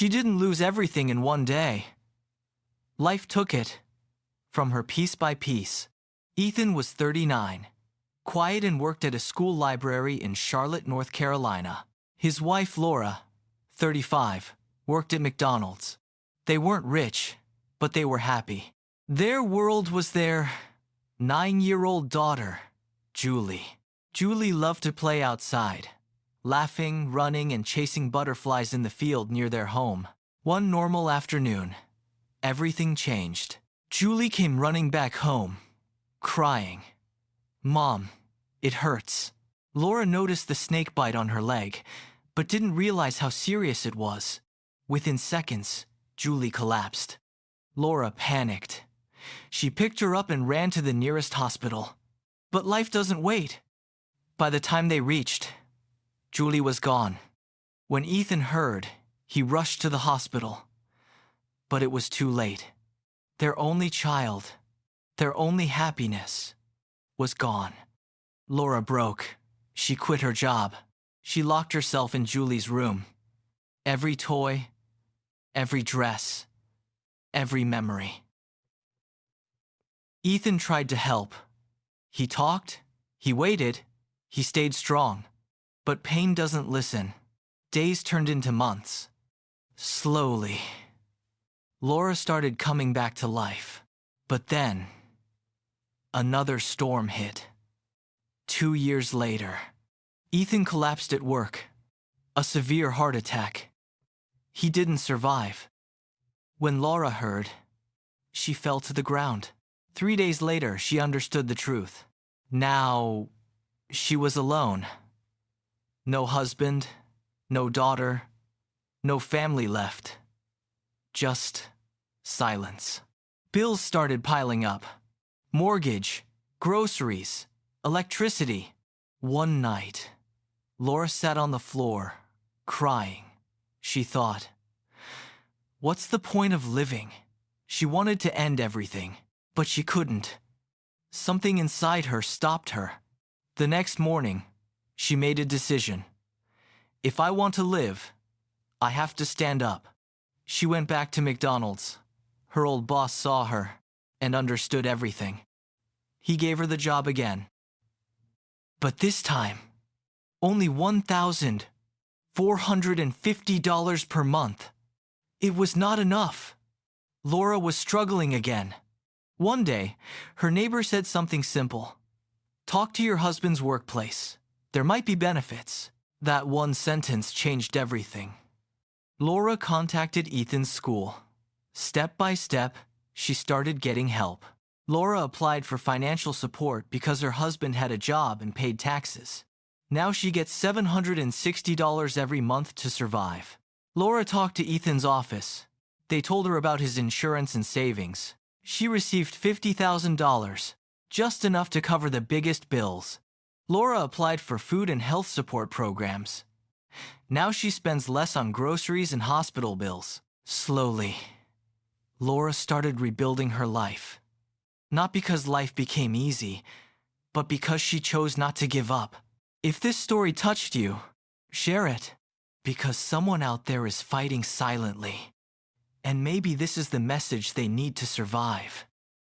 She didn't lose everything in one day. Life took it from her piece by piece. Ethan was 39, quiet and worked at a school library in Charlotte, North Carolina. His wife, Laura, 35, worked at McDonald's. They weren't rich, but they were happy. Their world was their 9-year-old daughter, Julie. Julie loved to play outside, laughing, running, and chasing butterflies in the field near their home. One normal afternoon, everything changed. Julie came running back home, crying. "Mom, it hurts." Laura noticed the snake bite on her leg, but didn't realize how serious it was. Within seconds, Julie collapsed. Laura panicked. She picked her up and ran to the nearest hospital. But life doesn't wait. By the time they reached, Julie was gone. When Ethan heard, he rushed to the hospital. But it was too late. Their only child, their only happiness, was gone. Laura broke. She quit her job. She locked herself in Julie's room. Every toy, every dress, every memory. Ethan tried to help. He talked, he waited, he stayed strong. But pain doesn't listen. Days turned into months. Slowly, Laura started coming back to life. But then, another storm hit. 2 years later, Ethan collapsed at work. A severe heart attack. He didn't survive. When Laura heard, she fell to the ground. 3 days later, she understood the truth. Now, she was alone. No husband, no daughter, no family left. Just silence. Bills started piling up. Mortgage, groceries, electricity. One night, Laura sat on the floor, crying. She thought, what's the point of living? She wanted to end everything, but she couldn't. Something inside her stopped her. The next morning, she made a decision. If I want to live, I have to stand up. She went back to McDonald's. Her old boss saw her and understood everything. He gave her the job again. But this time, only $1,450 per month. It was not enough. Laura was struggling again. One day, her neighbor said something simple. Talk to your husband's workplace. There might be benefits. That one sentence changed everything. Laura contacted Ethan's school. Step by step, she started getting help. Laura applied for financial support because her husband had a job and paid taxes. Now she gets $760 every month to survive. Laura talked to Ethan's office. They told her about his insurance and savings. She received $50,000, just enough to cover the biggest bills. Laura applied for food and health support programs. Now she spends less on groceries and hospital bills. Slowly, Laura started rebuilding her life. Not because life became easy, but because she chose not to give up. If this story touched you, share it, because someone out there is fighting silently. And maybe this is the message they need to survive.